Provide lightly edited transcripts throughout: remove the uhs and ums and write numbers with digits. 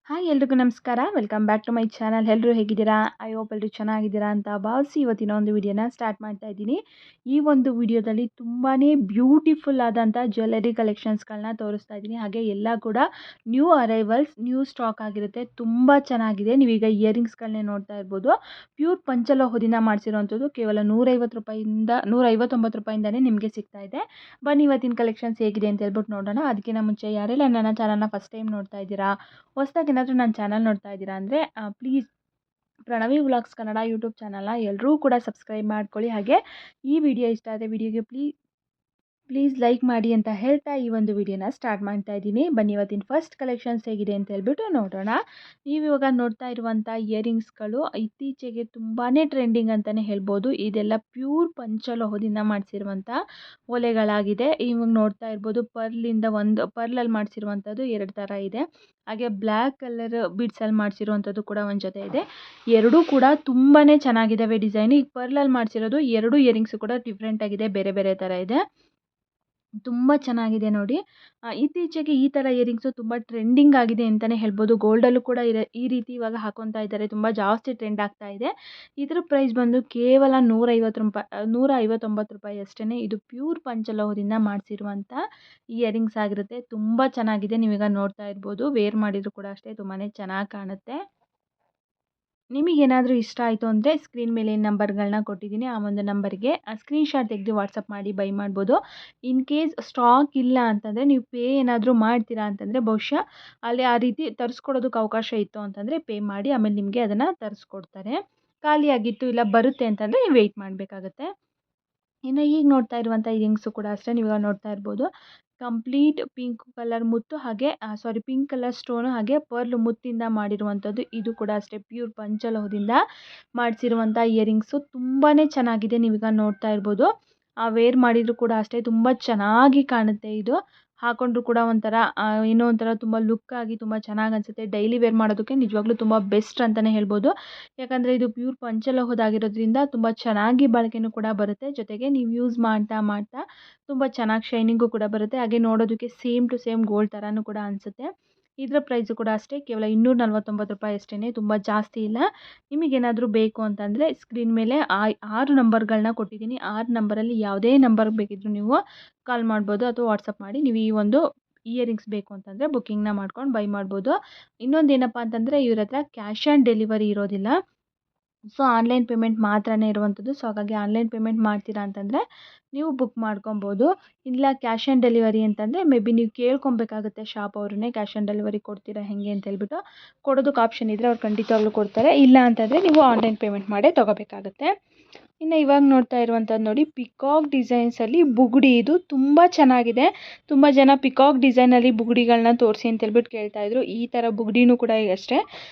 Hi ಎಲ್ರಿಗೂ ನಮಸ್ಕಾರ. Welcome back to my channel. ಎಲ್ಲರೂ ಹೇಗಿದ್ದೀರಾ? ಐ ಹೋಪ್ ಎಲ್ಲರೂ ಚೆನ್ನಾಗಿದ್ದೀರಾ ಅಂತ ಭಾವಿಸಿ ಇವತ್ತಿನ ಒಂದು ವಿಡಿಯೋನ ಸ್ಟಾರ್ಟ್ ಮಾಡ್ತಾ ಇದ್ದೀನಿ. ಈ ಒಂದು ವಿಡಿಯೋದಲ್ಲಿ ತುಂಬಾ ಬ್ಯೂಟಿಫುಲ್ ಆದಂಥ ಜ್ಯುವೆಲ್ಲರಿ ಕಲೆಕ್ಷನ್ಸ್ಗಳನ್ನ ತೋರಿಸ್ತಾ ಇದ್ದೀನಿ. ಹಾಗೆ ಎಲ್ಲ ಕೂಡ ನ್ಯೂ ಅರೈವಲ್ಸ್, ನ್ಯೂ ಸ್ಟಾಕ್ ಆಗಿರುತ್ತೆ. ತುಂಬ ಚೆನ್ನಾಗಿದೆ. ನೀವೀಗ ಇಯರಿಂಗ್ಸ್ಗಳನ್ನೇ ನೋಡ್ತಾ ಇರ್ಬೋದು. ಪ್ಯೂರ್ ಪಂಚಲೋಹದಿಂದ ಮಾಡಿಸಿರುವಂಥದ್ದು ಕೇವಲ ₹159 ನಿಮಗೆ ಸಿಗ್ತಾ ಇದೆ. ಬನ್ನಿ ಇವತ್ತಿನ ಕಲೆಕ್ಷನ್ಸ್ ಹೇಗಿದೆ ಅಂತ ಹೇಳ್ಬಿಟ್ಟು ನೋಡೋಣ. ಅದಕ್ಕಿಂತ ಮುಂಚೆ ಯಾರೆಲ್ಲ ನನ್ನ ಚಾನಲ್ನ ಫಸ್ಟ್ ಟೈಮ್ ನೋಡ್ತಾ ಇದ್ದೀರಾ, ಹೊಸದಾಗಿ ಏನಾದರೂ ನನ್ನ ಚಾನಲ್ ನೋಡ್ತಾ ಇದ್ದೀರಾ ಅಂದರೆ please Pranavi vlogs Kannada YouTube ಚಾನಲ್ನ ಎಲ್ಲರೂ ಕೂಡ ಸಬ್ಸ್ಕ್ರೈಬ್ ಮಾಡ್ಕೊಳ್ಳಿ. ಹಾಗೆ ಈ ವಿಡಿಯೋ ಇಷ್ಟ ಆದರೆ ವಿಡಿಯೋಗೆ ಪ್ಲೀಸ್ ಲೈಕ್ ಮಾಡಿ ಅಂತ ಹೇಳ್ತಾ ಈ ಒಂದು ವಿಡಿಯೋನ ಸ್ಟಾರ್ಟ್ ಮಾಡ್ತಾ ಇದ್ದೀನಿ. ಬನ್ನಿ ಇವತ್ತಿನ ಫಸ್ಟ್ ಕಲೆಕ್ಷನ್ಸ್ ಹೇಗಿದೆ ಅಂತ ಹೇಳ್ಬಿಟ್ಟು ನೋಡೋಣ. ನೀವು ಇವಾಗ ನೋಡ್ತಾ ಇರುವಂಥ ಇಯರಿಂಗ್ಸ್ಗಳು ಇತ್ತೀಚೆಗೆ ತುಂಬಾ ಟ್ರೆಂಡಿಂಗ್ ಅಂತಲೇ ಹೇಳ್ಬೋದು. ಇದೆಲ್ಲ ಪ್ಯೂರ್ ಪಂಚಲೋಹದಿಂದ ಮಾಡಿಸಿರುವಂಥ ಓಲೆಗಳಾಗಿದೆ. ಇವಾಗ ನೋಡ್ತಾ ಇರ್ಬೋದು ಪರ್ಲಲ್ಲಿ ಮಾಡಿಸಿರುವಂಥದ್ದು 2 ಥರ ಇದೆ. ಹಾಗೆ ಬ್ಲ್ಯಾಕ್ ಕಲರ್ ಬೀಡ್ಸಲ್ಲಿ ಮಾಡಿಸಿರುವಂಥದ್ದು ಕೂಡ ಒಂದು ಜೊತೆ ಇದೆ. ಎರಡೂ ಕೂಡ ತುಂಬಾ ಚೆನ್ನಾಗಿದ್ದಾವೆ ಡಿಸೈನ್. ಈಗ ಪರ್ಲಲ್ಲಿ ಮಾಡಿಸಿರೋದು 2 ಇಯರಿಂಗ್ಸು ಕೂಡ ಡಿಫ್ರೆಂಟ್ ಆಗಿದೆ, ಬೇರೆ ಬೇರೆ ಥರ ಇದೆ. ತುಂಬ ಚೆನ್ನಾಗಿದೆ ನೋಡಿ. ಇತ್ತೀಚೆಗೆ ಈ ಥರ ಇಯರಿಂಗ್ಸು ತುಂಬ ಟ್ರೆಂಡಿಂಗ್ ಆಗಿದೆ ಅಂತಲೇ ಹೇಳ್ಬೋದು. ಗೋಲ್ಡಲ್ಲೂ ಕೂಡ ಈ ರೀತಿ ಇವಾಗ ಹಾಕೊತಾ ಇದ್ದಾರೆ. ತುಂಬ ಜಾಸ್ತಿ ಟ್ರೆಂಡ್ ಆಗ್ತಾ ಇದೆ. ಇದರ ಪ್ರೈಸ್ ಬಂದು ಕೇವಲ ₹159 ಅಷ್ಟೇ. ಇದು ಪ್ಯೂರ್ ಪಂಚಲೋಹದಿಂದ ಮಾಡಿಸಿರುವಂಥ ಇಯರಿಂಗ್ಸ್ ಆಗಿರುತ್ತೆ. ತುಂಬ ಚೆನ್ನಾಗಿದೆ. ನೀವೀಗ ನೋಡ್ತಾ ಇರ್ಬೋದು. ವೇರ್ ಮಾಡಿದರೂ ಕೂಡ ಅಷ್ಟೇ ತುಂಬಾ ಚೆನ್ನಾಗಿ ಕಾಣುತ್ತೆ. ನಿಮಗೇನಾದರೂ ಇಷ್ಟ ಆಯಿತು ಅಂದರೆ ಸ್ಕ್ರೀನ್ ಮೇಲೆ ನಂಬರ್ಗಳನ್ನ ಕೊಟ್ಟಿದ್ದೀನಿ. ಆ ಒಂದು ನಂಬರ್ಗೆ ಸ್ಕ್ರೀನ್‌ಶಾಟ್ ತೆಗೆದು ವಾಟ್ಸಪ್ ಮಾಡಿ ಬೈ ಮಾಡ್ಬೋದು. ಇನ್ ಕೇಸ್ ಸ್ಟಾಕ್ ಇಲ್ಲ ಅಂತಂದರೆ ನೀವು ಪೇ ಏನಾದರೂ ಮಾಡ್ತೀರಾ ಅಂತಂದರೆ ಬಹುಶಃ ಅಲ್ಲಿ ಆ ರೀತಿ ತರಿಸ್ಕೊಡೋದಕ್ಕೆ ಅವಕಾಶ ಇತ್ತು ಅಂತಂದರೆ ಪೇ ಮಾಡಿ ಆಮೇಲೆ ನಿಮಗೆ ಅದನ್ನು ತರಿಸ್ಕೊಡ್ತಾರೆ. ಖಾಲಿಯಾಗಿತ್ತು ಇಲ್ಲ ಬರುತ್ತೆ ಅಂತಂದರೆ ನೀವು ವೆಯ್ಟ್ ಮಾಡಬೇಕಾಗತ್ತೆ. ಇನ್ನು ಈಗ ನೋಡ್ತಾ ಇರುವಂಥ ಇಯರಿಂಗ್ಸು ಕೂಡ ಅಷ್ಟೇ. ನೀವಿವಾಗ ನೋಡ್ತಾ ಇರ್ಬೋದು. ಕಂಪ್ಲೀಟ್ ಪಿಂಕ್ ಕಲರ್ ಮುತ್ತು ಹಾಗೆ ಪಿಂಕ್ ಕಲರ್ ಸ್ಟೋನು ಹಾಗೆ ಪರ್ಲ್ ಮುತ್ತಿಂದ ಮಾಡಿರುವಂಥದ್ದು. ಇದು ಕೂಡ ಅಷ್ಟೇ ಪ್ಯೂರ್ ಪಂಚಲೋಹದಿಂದ ಮಾಡಿಸಿರುವಂಥ ಇಯರಿಂಗ್ಸು. ತುಂಬಾ ಚೆನ್ನಾಗಿದೆ. ನೀವೀಗ ನೋಡ್ತಾ ಇರ್ಬೋದು. ವೇರ್ ಮಾಡಿದರೂ ಕೂಡ ಅಷ್ಟೇ ತುಂಬ ಚೆನ್ನಾಗಿ ಕಾಣುತ್ತೆ ಇದು. ಹಾಕೊಂಡ್ರೂ ಕೂಡ ಏನೋ ಒಂಥರ ತುಂಬ ಲುಕ್ಕಾಗಿ ತುಂಬ ಚೆನ್ನಾಗಿ ಅನಿಸುತ್ತೆ. ಡೈಲಿ ವೇರ್ ಮಾಡೋದಕ್ಕೆ ನಿಜವಾಗ್ಲೂ ತುಂಬ ಬೆಸ್ಟ್ ಅಂತಲೇ ಹೇಳ್ಬೋದು. ಯಾಕಂದರೆ ಇದು ಪ್ಯೂರ್ ಪಂಚಲೋಹದಾಗಿರೋದ್ರಿಂದ ತುಂಬ ಚೆನ್ನಾಗಿ ಬಾಳಿಕೆನೂ ಕೂಡ ಬರುತ್ತೆ. ಜೊತೆಗೆ ನೀವು ಯೂಸ್ ಮಾಡ್ತಾ ತುಂಬ ಚೆನ್ನಾಗಿ ಶೈನಿಂಗು ಕೂಡ ಬರುತ್ತೆ. ಹಾಗೆ ನೋಡೋದಕ್ಕೆ ಸೇಮ್ ಟು ಸೇಮ್ ಗೋಲ್ಡ್ ಥರನೂ ಕೂಡ ಅನಿಸುತ್ತೆ. ಇದರ ಪ್ರೈಸು ಕೂಡ ಅಷ್ಟೇ ಕೇವಲ ₹249 ಅಷ್ಟೇ. ತುಂಬ ಜಾಸ್ತಿ ಇಲ್ಲ. ನಿಮಗೇನಾದರೂ ಬೇಕು ಅಂತಂದರೆ ಸ್ಕ್ರೀನ್ ಮೇಲೆ 6 ನಂಬರ್ಗಳನ್ನ ಕೊಟ್ಟಿದ್ದೀನಿ. 6 ನಂಬರಲ್ಲಿ ಯಾವುದೇ ನಂಬರ್ಗೆ ಬೇಕಿದ್ದರೂ ನೀವು ಕಾಲ್ ಮಾಡ್ಬೋದು ಅಥವಾ ವಾಟ್ಸಪ್ ಮಾಡಿ ನೀವು ಈ ಒಂದು ಇಯರಿಂಗ್ಸ್ ಬೇಕು ಅಂತಂದರೆ ಬುಕ್ಕಿಂಗ್ನ ಮಾಡ್ಕೊಂಡು ಬೈ ಮಾಡ್ಬೋದು. ಇನ್ನೊಂದು ಏನಪ್ಪ ಅಂತಂದರೆ ಇವ್ರ ಹತ್ರ ಕ್ಯಾಶ್ ಆನ್ ಡೆಲಿವರಿ ಇರೋದಿಲ್ಲ. ಸೊ ಆನ್ಲೈನ್ ಪೇಮೆಂಟ್ ಮಾತ್ರನೇ ಇರುವಂಥದ್ದು. ಸೊ ಹಾಗಾಗಿ ಆನ್ಲೈನ್ ಪೇಮೆಂಟ್ ಮಾಡ್ತೀರಾ ಅಂತಂದರೆ ನೀವು ಬುಕ್ ಮಾಡ್ಕೊಬೋದು. ಇಲ್ಲ ಕ್ಯಾಶ್ ಆನ್ ಡೆಲಿವರಿ ಅಂತಂದರೆ ಮೇ ಬಿ ನೀವು ಕೇಳ್ಕೊಬೇಕಾಗುತ್ತೆ ಶಾಪ್ ಅವ್ರನ್ನೇ, ಕ್ಯಾಶ್ ಆನ್ ಡೆಲಿವರಿ ಕೊಡ್ತೀರಾ ಹೇಗೆ ಅಂತ ಹೇಳ್ಬಿಟ್ಟು. ಕೊಡೋದಕ್ಕೆ ಆಪ್ಷನ್ ಇದ್ದರೆ ಅವ್ರು ಖಂಡಿತವಾಗ್ಲೂ ಕೊಡ್ತಾರೆ. ಇಲ್ಲ ಅಂತಂದರೆ ನೀವು ಆನ್ಲೈನ್ ಪೇಮೆಂಟ್ ಮಾಡೇ ತೊಗೋಬೇಕಾಗುತ್ತೆ. ಇನ್ನು ಇವಾಗ ನೋಡ್ತಾ ಇರುವಂಥದ್ದು ನೋಡಿ, ಪಿಕಾಕ್ ಡಿಸೈನ್ಸಲ್ಲಿ ಬುಗುಡಿ. ಇದು ತುಂಬ ಚೆನ್ನಾಗಿದೆ. ತುಂಬ ಜನ ಪಿಕಾಕ್ ಡಿಸೈನಲ್ಲಿ ಬುಗುಡಿಗಳನ್ನ ತೋರಿಸಿ ಅಂತ ಹೇಳ್ಬಿಟ್ಟು ಕೇಳ್ತಾಯಿದ್ರು. ಈ ಥರ ಬುಗುಡಿನೂ ಕೂಡ ಅಷ್ಟೇ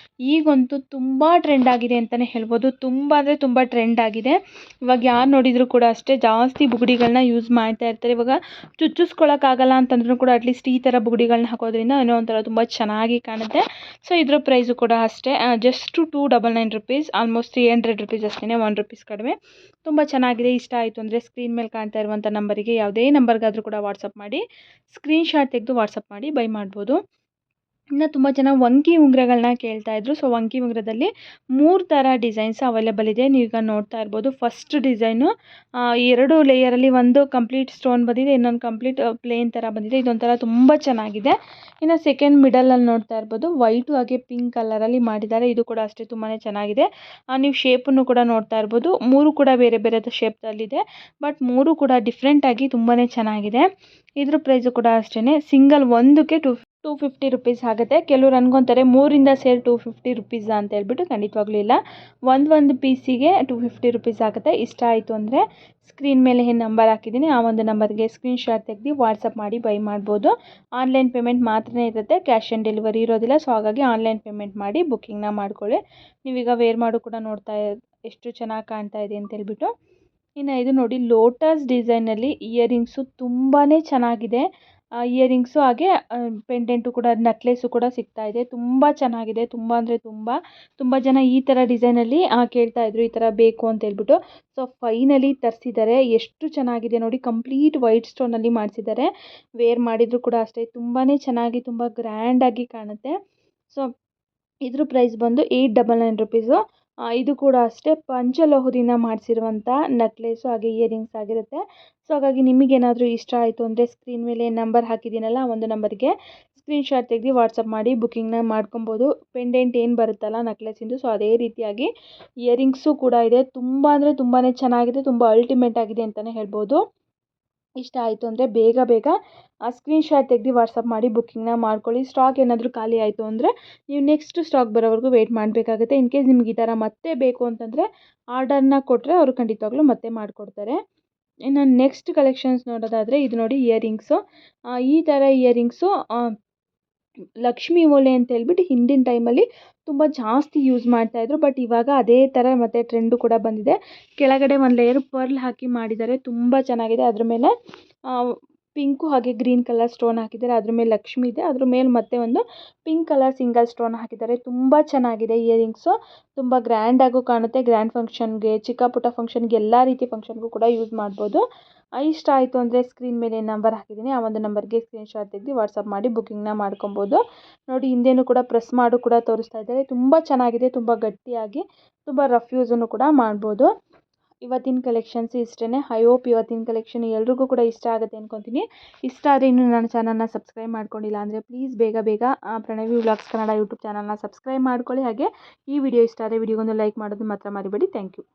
ಈಗಂತೂ ತುಂಬ ಟ್ರೆಂಡ್ ಆಗಿದೆ ಅಂತಲೇ ಹೇಳ್ಬೋದು. ತುಂಬ ಅಂದರೆ ತುಂಬ ಟ್ರೆಂಡ್ ಆಗಿದೆ. ಇವಾಗ ಯಾರು ನೋಡಿದರೂ ಕೂಡ ಅಷ್ಟೇ ಜಾಸ್ತಿ ಬುಗುಡಿಗಳನ್ನ ಯೂಸ್ ಮಾಡ್ತಾ ಇರ್ತಾರೆ. ಇವಾಗ ಚುಚ್ಚಿಸ್ಕೊಳ್ಳೋಕ್ಕಾಗಲ್ಲ ಅಂತಂದ್ರೂ ಕೂಡ ಅಟ್ಲೀಸ್ಟ್ ಈ ಥರ ಬುಗುಡಿಗಳನ್ನ ಹಾಕೋದ್ರಿಂದ ಏನೋ ಒಂಥರ ತುಂಬ ಚೆನ್ನಾಗಿ ಕಾಣುತ್ತೆ. ಸೊ ಇದ್ರ ಪ್ರೈಸು ಕೂಡ ಅಷ್ಟೇ ಜಸ್ಟ್ ₹299, ಆಲ್ಮೋಸ್ಟ್ ₹300 ಅಷ್ಟೇ, ₹1 ಕಡಿಮೆ. ತುಂಬ ಚೆನ್ನಾಗಿದೆ. ಇಷ್ಟ ಆಯಿತು ಅಂದರೆ ಸ್ಕ್ರೀನ್ ಮೇಲೆ ಕಾಣ್ತಾ ಇರುವಂಥ ನಂಬರಿಗೆ ಯಾವುದೇ ನಂಬರ್ಗಾದರೂ ಕೂಡ ವಾಟ್ಸಪ್ ಮಾಡಿ ಸ್ಕ್ರೀನ್‌ಶಾಟ್ ತೆಗೆದು ವಾಟ್ಸಪ್ ಮಾಡಿ ಬೈ ಮಾಡ್ಬೋದು. ಇನ್ನು ತುಂಬ ಜನ ವಂಕಿ ಉಂಗುರಗಳನ್ನ ಕೇಳ್ತಾಯಿದ್ರು. ಸೊ ವಂಕಿ ಉಂಗುರದಲ್ಲಿ 3 ಥರ ಡಿಸೈನ್ಸ್ ಅವೈಲೇಬಲ್ ಇದೆ. ನೀವೀಗ ನೋಡ್ತಾ ಇರ್ಬೋದು. ಫಸ್ಟ್ ಡಿಸೈನು 2 ಲೇಯರಲ್ಲಿ ಒಂದು ಕಂಪ್ಲೀಟ್ ಸ್ಟೋನ್ ಬಂದಿದೆ, ಇನ್ನೊಂದು ಕಂಪ್ಲೀಟ್ ಪ್ಲೇನ್ ಥರ ಬಂದಿದೆ. ಇದೊಂಥರ ತುಂಬ ಚೆನ್ನಾಗಿದೆ. ಇನ್ನು ಸೆಕೆಂಡ್ ಮಿಡಲಲ್ಲಿ ನೋಡ್ತಾ ಇರ್ಬೋದು. ವೈಟು ಹಾಗೆ ಪಿಂಕ್ ಕಲರಲ್ಲಿ ಮಾಡಿದ್ದಾರೆ. ಇದು ಕೂಡ ಅಷ್ಟೇ ತುಂಬಾ ಚೆನ್ನಾಗಿದೆ. ನೀವು ಶೇಪನ್ನು ಕೂಡ ನೋಡ್ತಾ ಇರ್ಬೋದು. 3 ಕೂಡ ಬೇರೆ ಬೇರೆ ಶೇಪ್ದಲ್ಲಿದೆ. ಬಟ್ 3 ಕೂಡ ಡಿಫ್ರೆಂಟಾಗಿ ತುಂಬಾ ಚೆನ್ನಾಗಿದೆ. ಇದ್ರ ಪ್ರೈಸು ಕೂಡ ಅಷ್ಟೇ ಸಿಂಗಲ್ ಒಂದಕ್ಕೆ ₹250 ಆಗುತ್ತೆ. ಕೆಲವ್ರು ಅನ್ಕೊತಾರೆ 3ರಿಂದ ಸೇರಿ ₹250 ಅಂತ ಹೇಳ್ಬಿಟ್ಟು. ಖಂಡಿತವಾಗ್ಲೂ ಇಲ್ಲ. ಒಂದು ಪೀಸಿಗೆ ₹250 ಆಗುತ್ತೆ. ಇಷ್ಟ ಆಯಿತು ಅಂದರೆ ಸ್ಕ್ರೀನ್ ಮೇಲೆ ಏನು ನಂಬರ್ ಹಾಕಿದ್ದೀನಿ ಆ ಒಂದು ನಂಬರ್ಗೆ ಸ್ಕ್ರೀನ್‌ಶಾಟ್ ತೆಗೆದು ವಾಟ್ಸಪ್ ಮಾಡಿ ಬೈ ಮಾಡ್ಬೋದು. ಆನ್ಲೈನ್ ಪೇಮೆಂಟ್ ಮಾತ್ರನೇ ಇರುತ್ತೆ, ಕ್ಯಾಶ್ ಆನ್ ಡೆಲಿವರಿ ಇರೋದಿಲ್ಲ. ಸೊ ಹಾಗಾಗಿ ಆನ್ಲೈನ್ ಪೇಮೆಂಟ್ ಮಾಡಿ ಬುಕ್ಕಿಂಗ್ನ ಮಾಡ್ಕೊಳ್ಳಿ. ನೀವೀಗ ವೇರ್ ಮಾಡು ಕೂಡ ನೋಡ್ತಾ ಎಷ್ಟು ಚೆನ್ನಾಗಿ ಕಾಣ್ತಾ ಇದೆ ಅಂತ ಹೇಳ್ಬಿಟ್ಟು. ಇನ್ನು ಇದು ನೋಡಿ, ಲೋಟಸ್ ಡಿಸೈನಲ್ಲಿ ಇಯರಿಂಗ್ಸು ತುಂಬಾ ಚೆನ್ನಾಗಿದೆ. ಇಯರಿಂಗ್ಸು ಹಾಗೆ ಪೆಂಡೆಂಟು ಕೂಡ ನೆಕ್ಲೆಸು ಕೂಡ ಸಿಗ್ತಾ ಇದೆ. ತುಂಬ ಚೆನ್ನಾಗಿದೆ. ತುಂಬ ಅಂದರೆ ತುಂಬ ಜನ ಈ ಥರ ಡಿಸೈನಲ್ಲಿ ಕೇಳ್ತಾಯಿದ್ರು, ಈ ಥರ ಬೇಕು ಅಂತ ಹೇಳ್ಬಿಟ್ಟು. ಸೊ ಫೈನಲಿ ತರಿಸಿದ್ದಾರೆ. ಎಷ್ಟು ಚೆನ್ನಾಗಿದೆ ನೋಡಿ. ಕಂಪ್ಲೀಟ್ ವೈಟ್ ಸ್ಟೋನಲ್ಲಿ ಮಾಡಿಸಿದ್ದಾರೆ. ವೇರ್ ಮಾಡಿದರೂ ಕೂಡ ಅಷ್ಟೇ ತುಂಬಾ ಚೆನ್ನಾಗಿ ತುಂಬ ಗ್ರ್ಯಾಂಡಾಗಿ ಕಾಣುತ್ತೆ. ಸೊ ಇದ್ರ ಪ್ರೈಸ್ ಬಂದು 899 ರುಪೀಸು. ಇದು ಕೂಡ ಅಷ್ಟೇ ಪಂಚಲೋಹದಿಂದ ಮಾಡಿಸಿರುವಂಥ ನೆಕ್ಲೇಸು ಹಾಗೆ ಇಯರಿಂಗ್ಸ್ ಆಗಿರುತ್ತೆ. ಸೊ ಹಾಗಾಗಿ ನಿಮಗೇನಾದರೂ ಇಷ್ಟ ಆಯಿತು ಅಂದರೆ ಸ್ಕ್ರೀನ್ ಮೇಲೆ ನಂಬರ್ ಹಾಕಿದ್ದೀನಲ್ಲ, ಆ ಒಂದು ನಂಬರ್ಗೆ ಸ್ಕ್ರೀನ್‌ಶಾಟ್ ತೆಗೆದು ವಾಟ್ಸಪ್ ಮಾಡಿ ಬುಕ್ಕಿಂಗ್ನ ಮಾಡ್ಕೊಬೋದು. ಪೆಂಡೆಂಟ್ ಏನು ಬರುತ್ತಲ್ಲ ನೆಕ್ಲೇಸಿಂದು, ಸೊ ಅದೇ ರೀತಿಯಾಗಿ ಇಯರಿಂಗ್ಸು ಕೂಡ ಇದೆ. ತುಂಬ ಅಂದರೆ ತುಂಬಾ ಚೆನ್ನಾಗಿದೆ, ತುಂಬ ಅಲ್ಟಿಮೇಟ್ ಆಗಿದೆ ಅಂತಲೇ ಹೇಳ್ಬೋದು. ಇಷ್ಟ ಆಯಿತು ಅಂದರೆ ಬೇಗ ಬೇಗ ಸ್ಕ್ರೀನ್‌ಶಾಟ್ ತೆಗೆದು ವಾಟ್ಸಪ್ ಮಾಡಿ ಬುಕ್ಕಿಂಗ್ನ ಮಾಡ್ಕೊಳ್ಳಿ. ಸ್ಟಾಕ್ ಏನಾದರೂ ಖಾಲಿ ಆಯಿತು ಅಂದರೆ ನೀವು ನೆಕ್ಸ್ಟ್ ಸ್ಟಾಕ್ ಬರೋವರೆಗೂ ವೆಯ್ಟ್ ಮಾಡಬೇಕಾಗುತ್ತೆ. ಇನ್ ಕೇಸ್ ನಿಮ್ಗೆ ಈ ಥರ ಮತ್ತೆ ಬೇಕು ಅಂತಂದರೆ ಆರ್ಡರ್ನ ಕೊಟ್ಟರೆ ಅವರು ಖಂಡಿತವಾಗ್ಲೂ ಮತ್ತೆ ಮಾಡಿಕೊಡ್ತಾರೆ. ಇನ್ನು ನೆಕ್ಸ್ಟ್ ಕಲೆಕ್ಷನ್ಸ್ ನೋಡೋದಾದರೆ ಇದು ನೋಡಿ ಇಯರಿಂಗ್ಸು. ಈ ಥರ ಇಯರಿಂಗ್ಸು ಲಕ್ಷ್ಮಿ ಓಲೆ ಅಂತ ಹೇಳ್ಬಿಟ್ಟು ಹಿಂದಿನ ಟೈಮಲ್ಲಿ ತುಂಬ ಜಾಸ್ತಿ ಯೂಸ್ ಮಾಡ್ತಾಯಿದ್ರು. ಬಟ್ ಇವಾಗ ಅದೇ ಥರ ಮತ್ತೆ ಟ್ರೆಂಡು ಕೂಡ ಬಂದಿದೆ. ಕೆಳಗಡೆ ಒಂದು ಲೇಯರ್ ಪರ್ಲ್ ಹಾಕಿ ಮಾಡಿದ್ದಾರೆ, ತುಂಬ ಚೆನ್ನಾಗಿದೆ. ಅದ್ರ ಮೇಲೆ ಪಿಂಕು ಹಾಗೆ ಗ್ರೀನ್ ಕಲರ್ ಸ್ಟೋನ್ ಹಾಕಿದ್ದಾರೆ. ಅದ್ರ ಮೇಲೆ ಲಕ್ಷ್ಮಿ ಇದೆ, ಅದ್ರ ಮೇಲೆ ಮತ್ತೆ ಒಂದು ಪಿಂಕ್ ಕಲರ್ ಸಿಂಗಲ್ ಸ್ಟೋನ್ ಹಾಕಿದ್ದಾರೆ. ತುಂಬ ಚೆನ್ನಾಗಿದೆ ಇಯರಿಂಗ್ಸು, ತುಂಬ ಗ್ರ್ಯಾಂಡಾಗೂ ಕಾಣುತ್ತೆ. ಗ್ರ್ಯಾಂಡ್ ಫಂಕ್ಷನ್ಗೆ, ಚಿಕ್ಕ ಪುಟ್ಟ ಫಂಕ್ಷನ್ಗೆ, ಎಲ್ಲ ರೀತಿ ಫಂಕ್ಷನ್ಗೂ ಕೂಡ ಯೂಸ್ ಮಾಡ್ಬೋದು. ಇಷ್ಟ ಆಯಿತು ಅಂದರೆ ಸ್ಕ್ರೀನ್ ಮೇಲೆ ನಂಬರ್ ಹಾಕಿದ್ದೀನಿ, ಆ ಒಂದು ನಂಬರ್ಗೆ ಸ್ಕ್ರೀನ್‌ಶಾಟ್ ತೆಗೆದು ವಾಟ್ಸಪ್ ಮಾಡಿ ಬುಕ್ಕಿಂಗ್ನ ಮಾಡ್ಕೊಬೋದು. ನೋಡಿ ಹಿಂದೆನೂ ಕೂಡ ಪ್ರೆಸ್ ಮಾಡು ಕೂಡ ತೋರಿಸ್ತಾ ಇದ್ದಾರೆ. ತುಂಬ ಚೆನ್ನಾಗಿದೆ, ತುಂಬ ಗಟ್ಟಿಯಾಗಿ, ತುಂಬ ರಫ್ ಯೂಸನ್ನು ಕೂಡ ಮಾಡ್ಬೋದು. ಇವತ್ತಿನ ಕಲೆಕ್ಷನ್ಸ್ ಇಷ್ಟೇ. ಐ ಹೋಪ್ ಇವತ್ತಿನ ಕಲೆಕ್ಷನ್ ಎಲ್ರಿಗೂ ಕೂಡ ಇಷ್ಟ ಆಗುತ್ತೆ ಅಂದ್ಕೊತೀನಿ. ಇಷ್ಟ ಆದರೆ ಇನ್ನೂ ನನ್ನ ಚಾನಲ್ನ ಸಬ್ಸ್ಕ್ರೈಬ್ ಮಾಡ್ಕೊಂಡಿಲ್ಲ ಅಂದರೆ ಪ್ಲೀಸ್ ಬೇಗ ಬೇಗ ಪ್ರಣವಿ ವ್ಲಾಗ್ಸ್ ಕನ್ನಡ ಯೂಟ್ಯೂಬ್ ಚಾನಲ್ನ ಸಬ್ಸ್ಕ್ರೈಬ್ ಮಾಡ್ಕೊಳ್ಳಿ. ಹಾಗೆ ಈ ವಿಡಿಯೋ ಇಷ್ಟ ಆದರೆ ವಿಡಿಯೋಗೊಂದು ಲೈಕ್ ಮಾಡೋದು ಮಾತ್ರ ಮರಿಬೇಡಿ. Thank you.